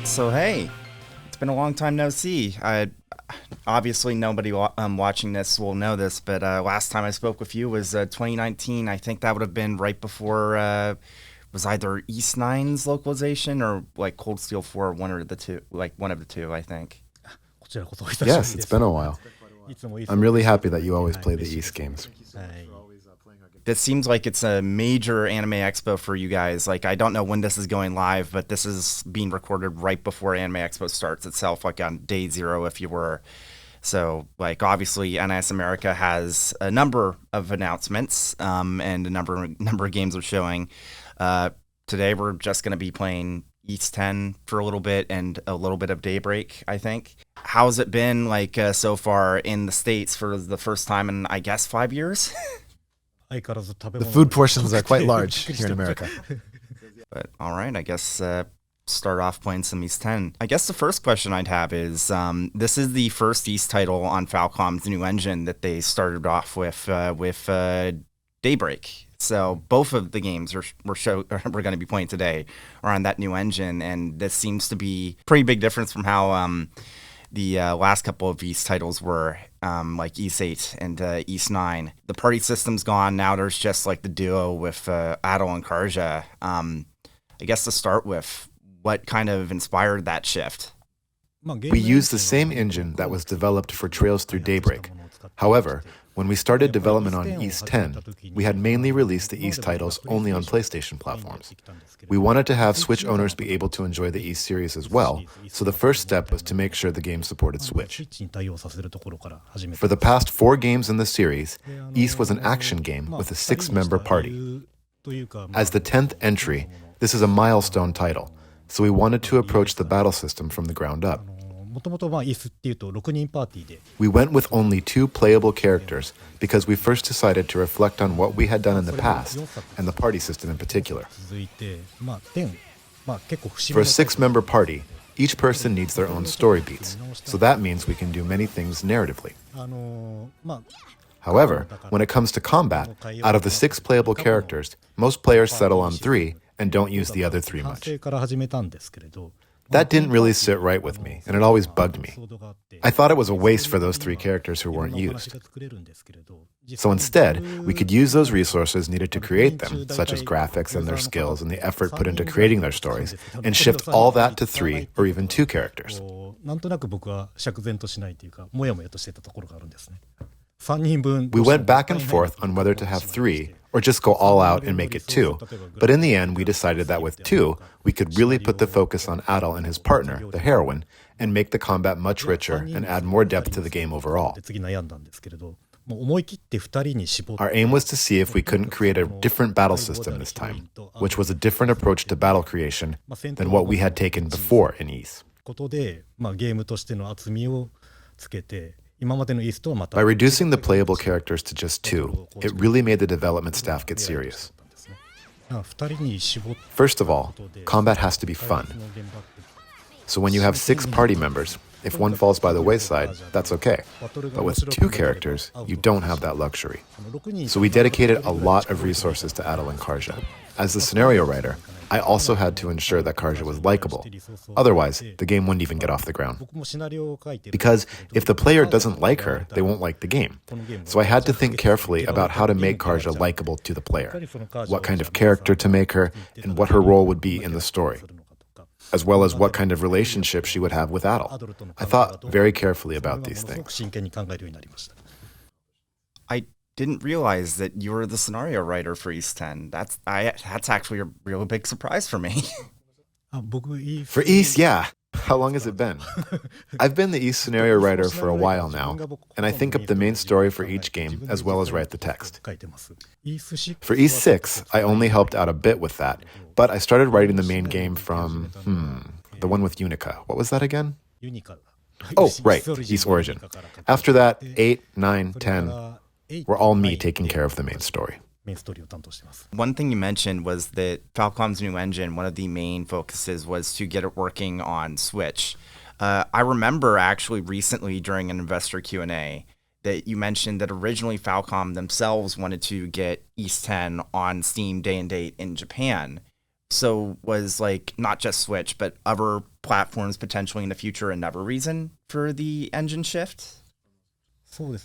So hey, it's been a long time no see. Obviously nobody watching this will know this, but last time I spoke with you was 2019. I think that would have been right before was either Ys Nine's localization or like Cold Steel 4, one or the two, like one of the two, I think. Yes, it's been a while. I'm really happy that you always play the Ys games. This seems like it's a major anime expo for you guys. Like, I don't know when this is going live, but this is being recorded right before Anime Expo starts itself, like on day zero, if you were. So, like, obviously, NIS America has a number of announcements, and a number of games are showing. Today, we're just going to be playing Ys 10 for a little bit and a little bit of Daybreak, I think. How's it been, like, so far in the States for the first time in, I guess, 5 years? The food portions are quite large here in America. But all right, I guess start off playing some Ys 10. I guess the first question I'd have is, this is the first Ys title on Falcom's new engine that they started off with Daybreak. So both of the games we're going to be playing today are on that new engine, and this seems to be a pretty big difference from how the last couple of Ys titles were, like Ys 8 and Ys 9. The party system's gone. Now there's just like the duo with Adol and Karja. I guess to start with, what kind of inspired that shift? We used the same engine that was developed for Trails Through Daybreak. However, when we started development on Ys 10, we had mainly released the Ys titles only on PlayStation platforms. We wanted to have Switch owners be able to enjoy the Ys series as well, so the first step was to make sure the game supported Switch. For the past 4 games in the series, Ys was an action game with a 6-member party. As the 10th entry, this is a milestone title, so we wanted to approach the battle system from the ground up. We went with only 2 playable characters because we first decided to reflect on what we had done in the past, and the party system in particular. For a 6-member party, each person needs their own story beats, so that means we can do many things narratively. However, when it comes to combat, out of the 6 playable characters, most players settle on 3 and don't use the other 3 much. That didn't really sit right with me, and it always bugged me. I thought it was a waste for those 3 characters who weren't used. So instead, we could use those resources needed to create them, such as graphics and their skills and the effort put into creating their stories, and shift all that to 3 or even 2 characters. We went back and forth on whether to have 3 or just go all out and make it 2, but in the end we decided that with 2, we could really put the focus on Adol and his partner, the heroine, and make the combat much richer and add more depth to the game overall. Our aim was to see if we couldn't create a different battle system this time, which was a different approach to battle creation than what we had taken before in Ys. By reducing the playable characters to just 2, it really made the development staff get serious. First of all, combat has to be fun. So when you have 6 party members, if one falls by the wayside, that's okay. But with 2 characters, you don't have that luxury. So we dedicated a lot of resources to Adol and Karja. As the scenario writer, I also had to ensure that Karja was likable. Otherwise, the game wouldn't even get off the ground. Because if the player doesn't like her, they won't like the game. So I had to think carefully about how to make Karja likable to the player, what kind of character to make her, and what her role would be in the story, as well as what kind of relationship she would have with Adol. I thought very carefully about these things. I didn't realize that you were the scenario writer for Ys 10. That's actually a real big surprise for me. For Ys, yeah. How long has it been? I've been the Ys scenario writer for a while now, and I think up the main story for each game as well as write the text. For Ys 6, I only helped out a bit with that, but I started writing the main game from, the one with Unica. What was that again? Oh, right, Ys Origin. After that, 8, 9, 10... were all me taking care of the main story. One thing you mentioned was that Falcom's new engine, one of the main focuses was to get it working on Switch. I remember actually recently during an investor Q&A that you mentioned that originally Falcom themselves wanted to get Ys 10 on Steam day and date in Japan. So was like not just Switch, but other platforms potentially in the future another reason for the engine shift?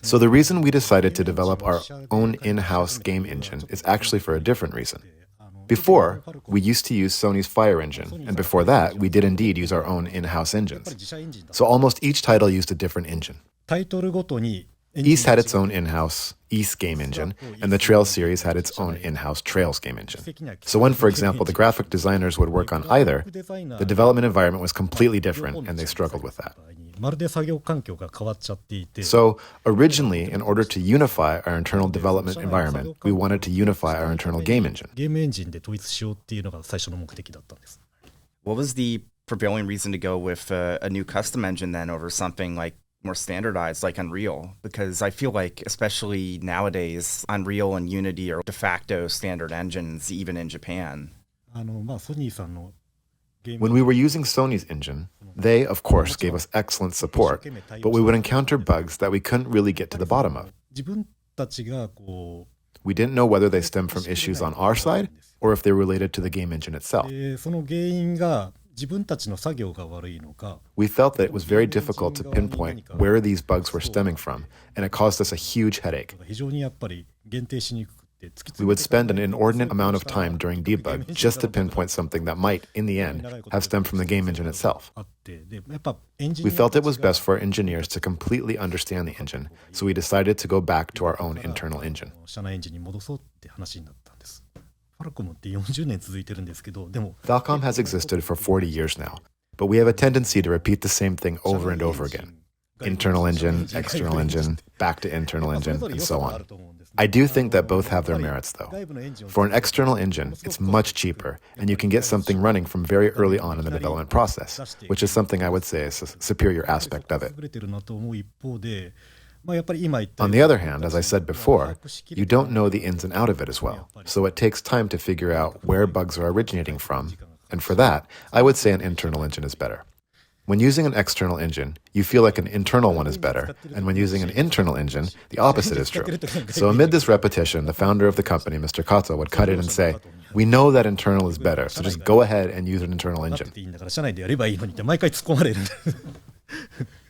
So the reason we decided to develop our own in-house game engine is actually for a different reason. Before, we used to use Sony's Fire engine, and before that, we did indeed use our own in-house engines. So almost each title used a different engine. Ys had its own in-house Ys game engine, and the Trails series had its own in-house Trails game engine. So when, for example, the graphic designers would work on either, the development environment was completely different, and they struggled with that. So originally, in order to unify our internal development environment, we wanted to unify our internal game engine. What was the prevailing reason to go with a new custom engine then over something like more standardized like Unreal? Because I feel like, especially nowadays, Unreal and Unity are de facto standard engines, even in Japan. When we were using Sony's engine, they, of course, gave us excellent support, but we would encounter bugs that we couldn't really get to the bottom of. We didn't know whether they stemmed from issues on our side or if they were related to the game engine itself. We felt that it was very difficult to pinpoint where these bugs were stemming from, and it caused us a huge headache. We would spend an inordinate amount of time during debug just to pinpoint something that might, in the end, have stemmed from the game engine itself. We felt it was best for our engineers to completely understand the engine, so we decided to go back to our own internal engine. Falcom has existed for 40 years now, but we have a tendency to repeat the same thing over and over again. Internal engine, external engine, back to internal engine, and so on. I do think that both have their merits, though. For an external engine, it's much cheaper, and you can get something running from very early on in the development process, which is something I would say is a superior aspect of it. On the other hand, as I said before, you don't know the ins and outs of it as well, so it takes time to figure out where bugs are originating from, and for that, I would say an internal engine is better. When using an external engine, you feel like an internal one is better, and when using an internal engine, the opposite is true. So amid this repetition, the founder of the company, Mr. Kato, would cut in and say, "We know that internal is better, so just go ahead and use an internal engine."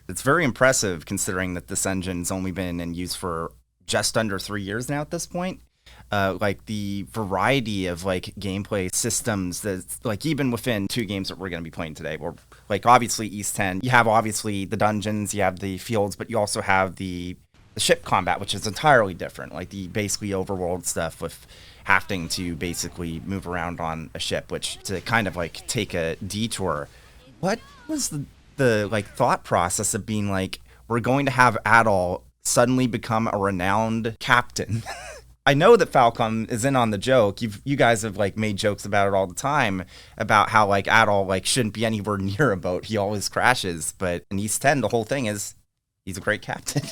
It's very impressive considering that this engine's only been in use for just under 3 years now at this point. Like the variety of like gameplay systems that like even within two games that we're going to be playing today, we're like obviously Ys X, you have obviously the dungeons, you have the fields, but you also have the ship combat, which is entirely different, like the basically overworld stuff with having to basically move around on a ship, which to kind of like take a detour. What was the like thought process of being like, we're going to have Adol suddenly become a renowned captain? I know that Falcom is in on the joke. You guys have like made jokes about it all the time about how like Adol like shouldn't be anywhere near a boat. He always crashes. But in Ys X, the whole thing is he's a great captain.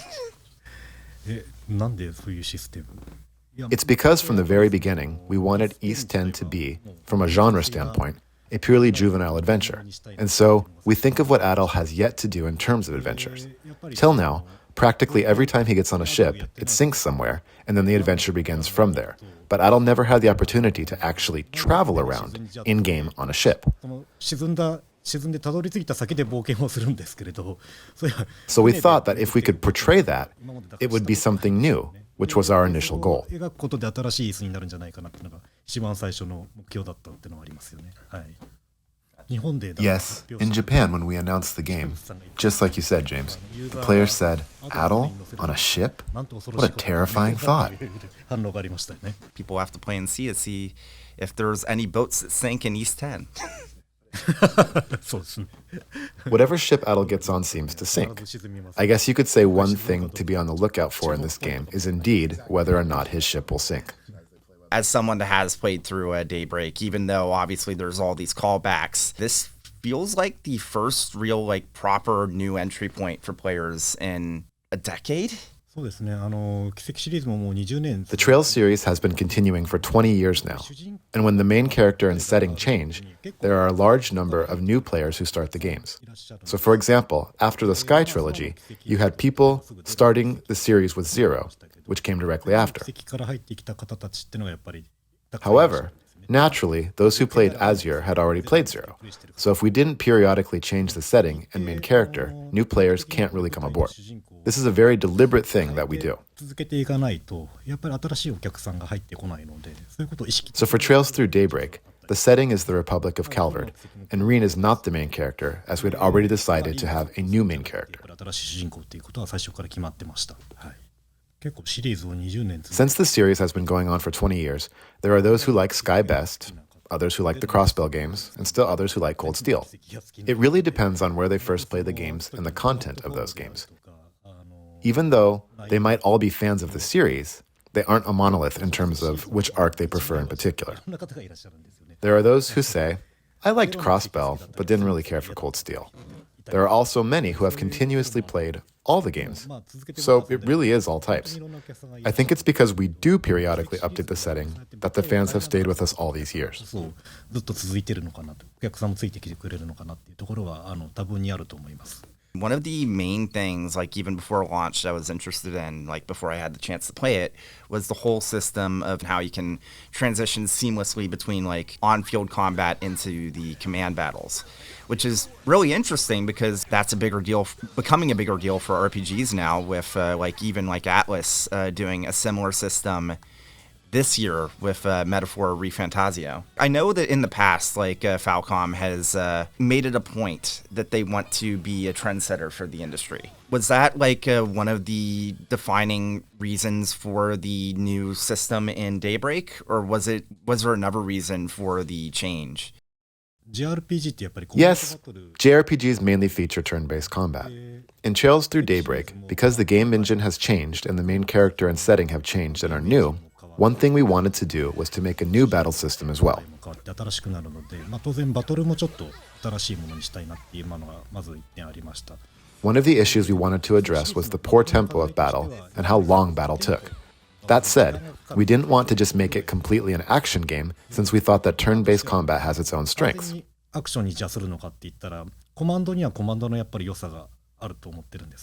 It's because from the very beginning, we wanted Ys X to be, from a genre standpoint, a purely juvenile adventure. And so we think of what Adol has yet to do in terms of adventures. Till now, practically every time he gets on a ship, it sinks somewhere, and then the adventure begins from there. But Adol never had the opportunity to actually travel around in-game on a ship. So we thought that if we could portray that, it would be something new, which was our initial goal. Yes, in Japan when we announced the game, just like you said, James, the players said, "Adol on a ship? What a terrifying thought." People have to play and see if there's any boats that sink in Ys X. Whatever ship Adol gets on seems to sink. I guess you could say one thing to be on the lookout for in this game is indeed whether or not his ship will sink. As someone that has played through a Daybreak, even though obviously there's all these callbacks, this feels like the first real like proper new entry point for players in a decade. The Trails series has been continuing for 20 years now, and when the main character and setting change, there are a large number of new players who start the games. So for example, after the Sky trilogy, you had people starting the series with 0, which came directly after. However, Naturally, those who played Azure had already played Zero. So if we didn't periodically change the setting and main character, new players can't really come aboard. This is a very deliberate thing that we do. So for Trails Through Daybreak, the setting is the Republic of Calvard, and Reen is not the main character, as we'd already decided to have a new main character. Since the series has been going on for 20 years, there are those who like Sky best, others who like the Crossbell games, and still others who like Cold Steel. It really depends on where they first play the games and the content of those games. Even though they might all be fans of the series, they aren't a monolith in terms of which arc they prefer in particular. There are those who say, I liked Crossbell, but didn't really care for Cold Steel. There are also many who have continuously played all the games. So it really is all types. I think it's because we do periodically update the setting that the fans have stayed with us all these years. One of the main things, like even before launch, I was interested in, like before I had the chance to play it, was the whole system of how you can transition seamlessly between like on-field combat into the command battles, which is really interesting because that's a bigger deal, becoming a bigger deal for RPGs now with like even like Atlas doing a similar system this year with Metaphor ReFantasio. I know that in the past, like Falcom has made it a point that they want to be a trendsetter for the industry. Was that like one of the defining reasons for the new system in Daybreak, or was there another reason for the change? Yes, JRPGs mainly feature turn-based combat. In Trails Through Daybreak, because the game engine has changed and the main character and setting have changed and are new, one thing we wanted to do was to make a new battle system as well. One of the issues we wanted to address was the poor tempo of battle and how long battle took. That said, we didn't want to just make it completely an action game, since we thought that turn-based combat has its own strengths.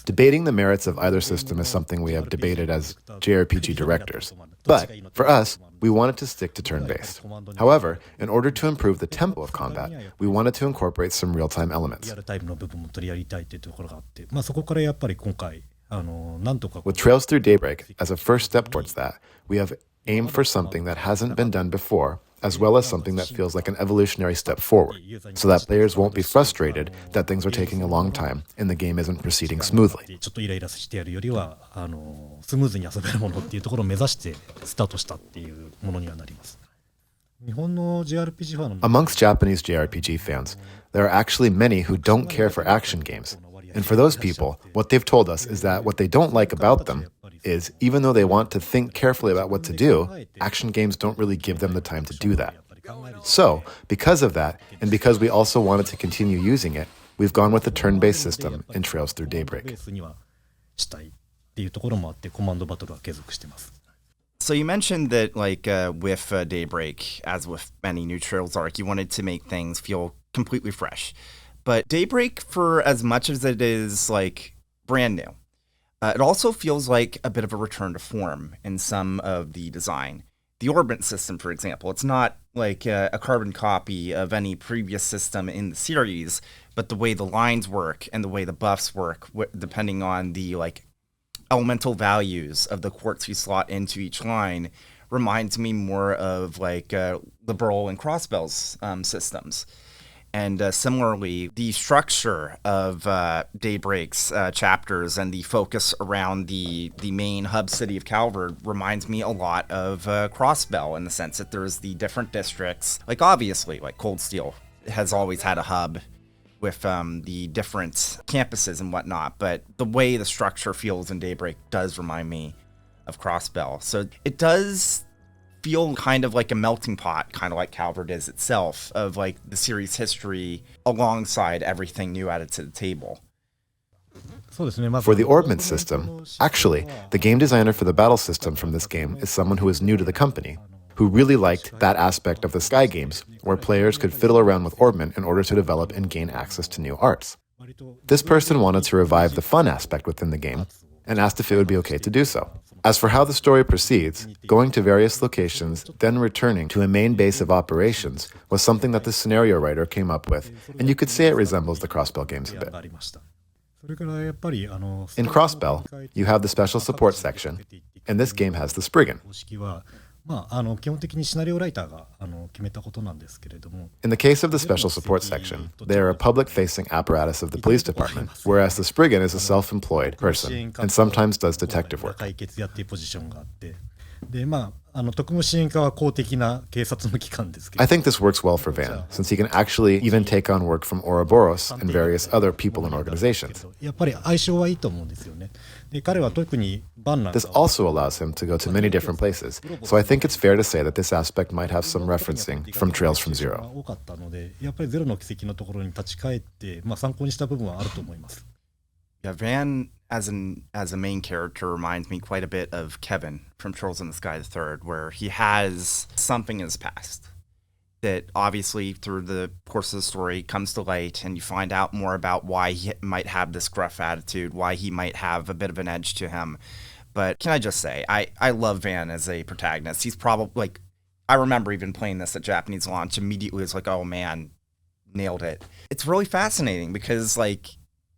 Debating the merits of either system is something we have debated as JRPG directors. But, for us, we wanted to stick to turn-based. However, in order to improve the tempo of combat, we wanted to incorporate some real-time elements. With Trails Through Daybreak, as a first step towards that, we have aimed for something that hasn't been done before, as well as something that feels like an evolutionary step forward, so that players won't be frustrated that things are taking a long time and the game isn't proceeding smoothly. Amongst Japanese JRPG fans, there are actually many who don't care for action games. And for those people, what they've told us is that what they don't like about them is, even though they want to think carefully about what to do, action games don't really give them the time to do that. So, because of that, and because we also wanted to continue using it, we've gone with the turn-based system in Trails Through Daybreak. So you mentioned that, like, with Daybreak, as with many new Trails arc, you wanted to make things feel completely fresh. But Daybreak, for as much as it is, like, brand new, it also feels like a bit of a return to form in some of the design. The orbit system, for example, it's not like a carbon copy of any previous system in the series, but the way the lines work and the way the buffs work, depending on the, like, elemental values of the quartz you slot into each line, reminds me more of, like, the Burl and Crossbell's systems. And similarly, the structure of Daybreak's chapters and the focus around the main hub city of Calvard reminds me a lot of Crossbell, in the sense that there's the different districts. Like, obviously, like Cold Steel has always had a hub with the different campuses and whatnot, but the way the structure feels in Daybreak does remind me of Crossbell. So it does feel kind of like a melting pot, kind of like Calvard is itself, of like the series history alongside everything new added to the table. For the orbment system, actually, the game designer for the battle system from this game is someone who is new to the company, who really liked that aspect of the Sky games, where players could fiddle around with orbment in order to develop and gain access to new arts. This person wanted to revive the fun aspect within the game, and asked if it would be okay to do so. As for how the story proceeds, going to various locations, then returning to a main base of operations was something that the scenario writer came up with, and you could say it resembles the Crossbell games a bit. In Crossbell, you have the special support section, and this game has the Spriggan. In the case of the special support section, they are a public-facing apparatus of the police department, whereas the Spriggan is a self-employed person and sometimes does detective work. I think this works well for Van, since he can actually even take on work from Ouroboros and various other people and organizations. This also allows him to go to many different places, so I think it's fair to say that this aspect might have some referencing from Trails from Zero. Yeah, Van as a main character reminds me quite a bit of Kevin from Trolls in the Sky the Third, where he has something in his past that obviously through the course of the story comes to light, and you find out more about why he might have this gruff attitude, why he might have a bit of an edge to him. But can I just say, I love Van as a protagonist. He's probably, like, I remember even playing this at Japanese launch, immediately was like, oh man, nailed it. It's really fascinating because, like,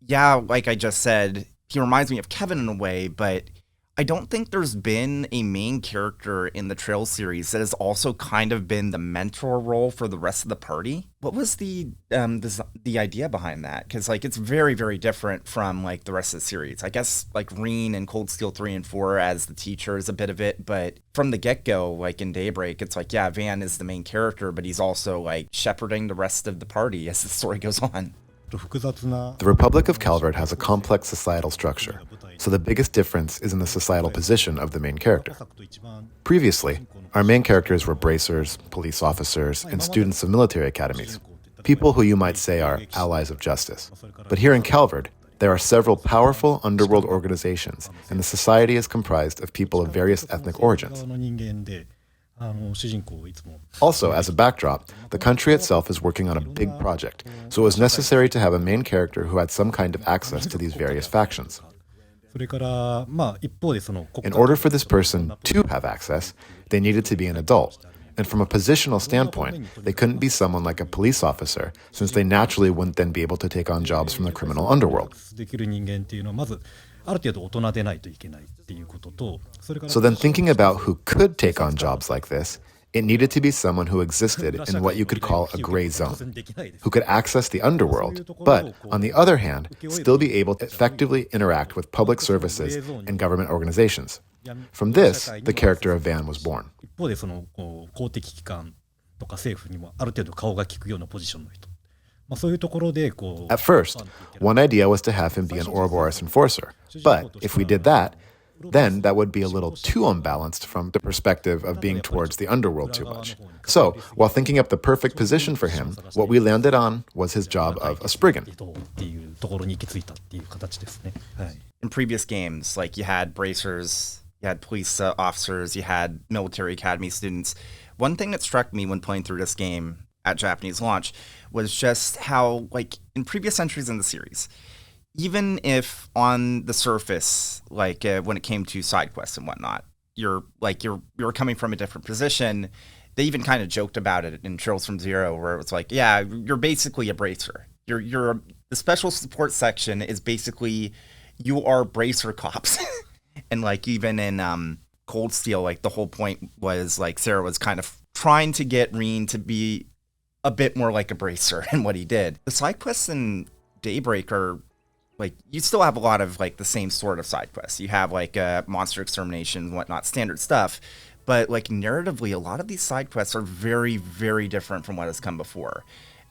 yeah, like I just said, he reminds me of Kevin in a way, but I don't think there's been a main character in the Trails series that has also kind of been the mentor role for the rest of the party. What was the idea behind that? Because, like, it's very, very different from, like, the rest of the series. I guess, like, Reen and Cold Steel 3 and 4 as the teacher is a bit of it, but from the get-go, like, in Daybreak, it's like, yeah, Van is the main character, but he's also, like, shepherding the rest of the party as the story goes on. The Republic of Calvard has a complex societal structure, so the biggest difference is in the societal position of the main character. Previously, our main characters were bracers, police officers, and students of military academies, people who you might say are allies of justice. But here in Calvard, there are several powerful underworld organizations, and the society is comprised of people of various ethnic origins. Also, as a backdrop, the country itself is working on a big project, so it was necessary to have a main character who had some kind of access to these various factions. In order for this person to have access, they needed to be an adult, and from a positional standpoint, they couldn't be someone like a police officer, since they naturally wouldn't then be able to take on jobs from the criminal underworld. So then thinking about who could take on jobs like this, it needed to be someone who existed in what you could call a gray zone, who could access the underworld, but, on the other hand, still be able to effectively interact with public services and government organizations. From this, the character of Van was born. At first, one idea was to have him be an Ouroboros enforcer, but if we did that, then that would be a little too unbalanced from the perspective of being towards the underworld too much. So, while thinking up the perfect position for him, what we landed on was his job of a Spriggan. In previous games, like, you had bracers, you had police officers, you had military academy students. One thing that struck me when playing through this game at Japanese launch was just how, like, in previous entries in the series, even if on the surface, like, when it came to side quests and whatnot, you're coming from a different position, they even kind of joked about it in Trails from Zero, where it was like, yeah, you're basically a bracer. The special support section is basically, you are bracer cops. And, like, even in Cold Steel, like, the whole point was, like, Sarah was kind of trying to get Reen to be a bit more like a bracer in what he did. The side quests in Daybreak are, like, you still have a lot of, like, the same sort of side quests. You have, like, monster extermination and whatnot, standard stuff. But, like, narratively, a lot of these side quests are very, very different from what has come before.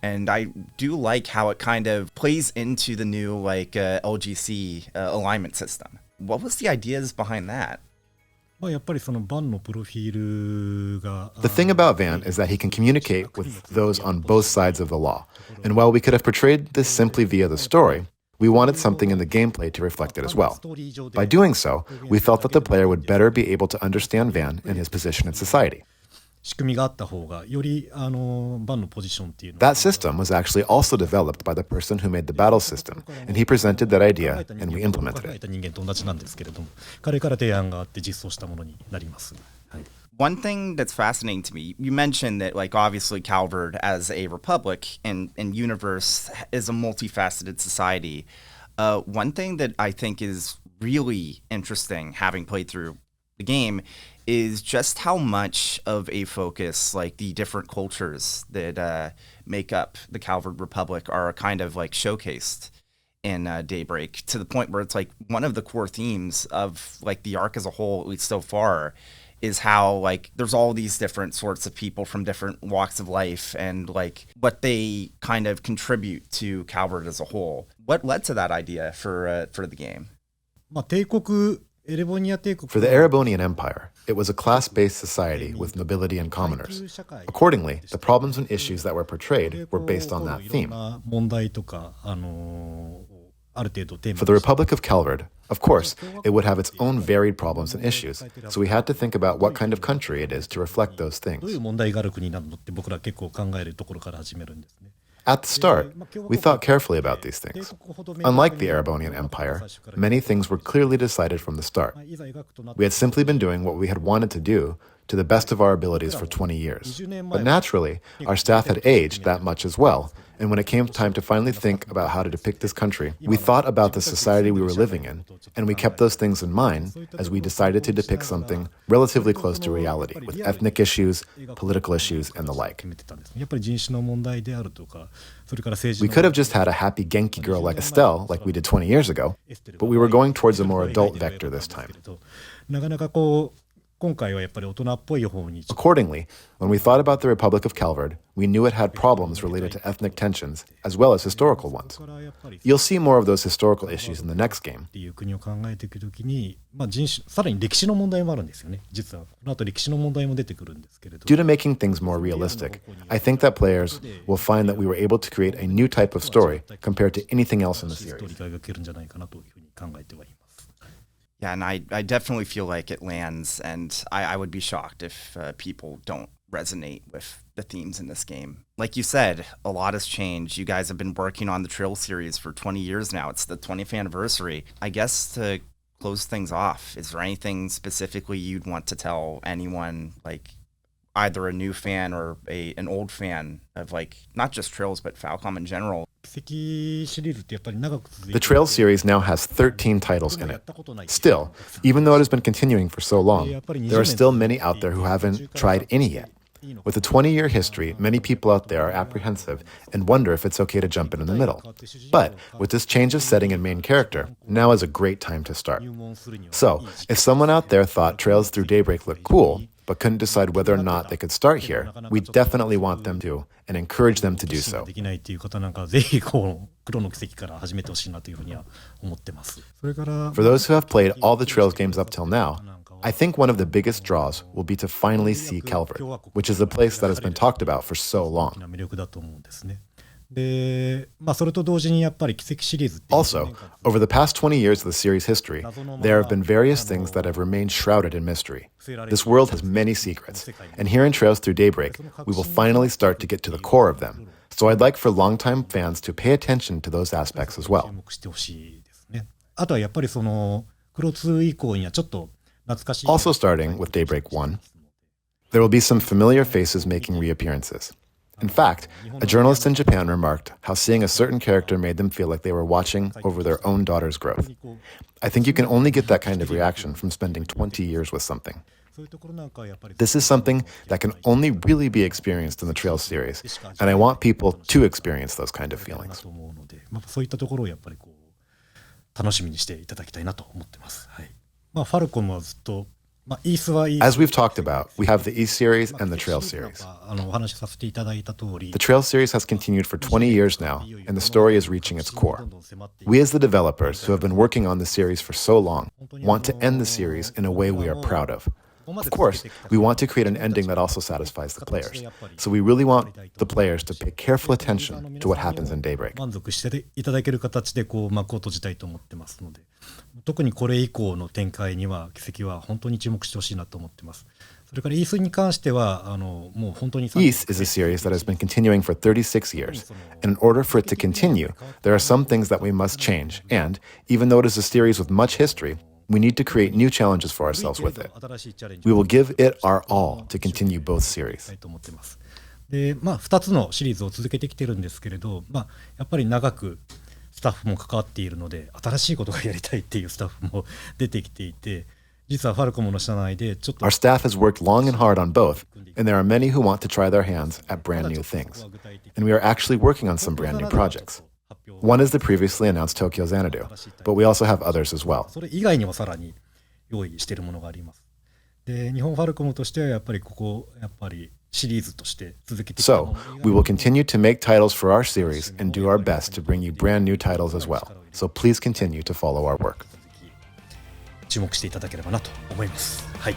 And I do like how it kind of plays into the new, like, LGC alignment system. What was the ideas behind that? The thing about Van is that he can communicate with those on both sides of the law. And while we could have portrayed this simply via the story, we wanted something in the gameplay to reflect it as well. By doing so, we felt that the player would better be able to understand Van and his position in society. That system was actually also developed by the person who made the battle system, and he presented that idea, and we implemented it. One thing that's fascinating to me, you mentioned that, like, obviously Calvard as a republic and universe is a multifaceted society. One thing that I think is really interesting, having played through the game, is just how much of a focus, like, the different cultures that make up the Calvard Republic are kind of, like, showcased in Daybreak, to the point where it's, like, one of the core themes of, like, the arc as a whole, at least so far, is how, like, there's all these different sorts of people from different walks of life and, like, what they kind of contribute to Calvard as a whole. What led to that idea for the game? For the Erebonian Empire, it was a class-based society with nobility and commoners. Accordingly, the problems and issues that were portrayed were based on that theme. For the Republic of Calvard, of course, it would have its own varied problems and issues, so we had to think about what kind of country it is to reflect those things. At the start, we thought carefully about these things. Unlike the Erebonian Empire, many things were clearly decided from the start. We had simply been doing what we had wanted to do to the best of our abilities for 20 years. But naturally, our staff had aged that much as well, and when it came time to finally think about how to depict this country, we thought about the society we were living in, and we kept those things in mind as we decided to depict something relatively close to reality, with ethnic issues, political issues, and the like. We could have just had a happy Genki girl like Estelle, like we did 20 years ago, but we were going towards a more adult vector this time. Accordingly, when we thought about the Republic of Calvard, we knew it had problems related to ethnic tensions, as well as historical ones. You'll see more of those historical issues in the next game. Due to making things more realistic, I think that players will find that we were able to create a new type of story compared to anything else in the series. Yeah, and I definitely feel like it lands, and I would be shocked if people don't resonate with the themes in this game. Like you said, a lot has changed. You guys have been working on the Trail series for 20 years now. It's the 20th anniversary. I guess to close things off, is there anything specifically you'd want to tell anyone, like either a new fan or an old fan of, like, not just Trails, but Falcom in general? The Trail series now has 13 titles in it. Still, even though it has been continuing for so long, there are still many out there who haven't tried any yet. With a 20-year history, many people out there are apprehensive and wonder if it's okay to jump in the middle. But with this change of setting and main character, now is a great time to start. So, if someone out there thought Trails Through Daybreak looked cool, but couldn't decide whether or not they could start here, we definitely want them to and encourage them to do so. For those who have played all the Trails games up till now, I think one of the biggest draws will be to finally see Calvard, which is a place that has been talked about for so long. Also, over the past 20 years of the series' history, there have been various things that have remained shrouded in mystery. This world has many secrets, and here in Trails Through Daybreak, we will finally start to get to the core of them. So I'd like for longtime fans to pay attention to those aspects as well. Also starting with Daybreak 1, there will be some familiar faces making reappearances. In fact, a journalist in Japan remarked how seeing a certain character made them feel like they were watching over their own daughter's growth. I think you can only get that kind of reaction from spending 20 years with something. This is something that can only really be experienced in the Trails series, and I want people to experience those kind of feelings. As we've talked about, we have the Ys series and the Trail series. The Trail series has continued for 20 years now, and the story is reaching its core. We as the developers, who have been working on the series for so long, want to end the series in a way we are proud of. Of course, we want to create an ending that also satisfies the players. So we really want the players to pay careful attention to what happens in Daybreak. それからイースに関してはもう本当に Ys is a series that has been continuing for 36 years, and in order for it to continue, there are some things that we must change, and even though it is a series with much history, we need to create new challenges for ourselves with it. We will give it our all to continue both series. で2つのシリーズを続けてきてるんですけれど、やっぱり長くスタッフも関わっているので新しいことがやりたいっていうスタッフも出てきていて、実はファルコムの社内でちょっと Our staff has worked long and hard on both, and there are many who want to try their hands at brand new things. And we are actually working on some brand new projects. One is the previously announced Tokyo Xanadu, but we also have others as well. それ以外にもさらに用意しているものがあります。で、日本ファルコムとしてはやっぱりシリーズとして続けてきたもの。 So, we will continue to make titles for our series and do our best to bring you brand new titles as well. So please continue to follow our work. 注目していただければなと思います。はい。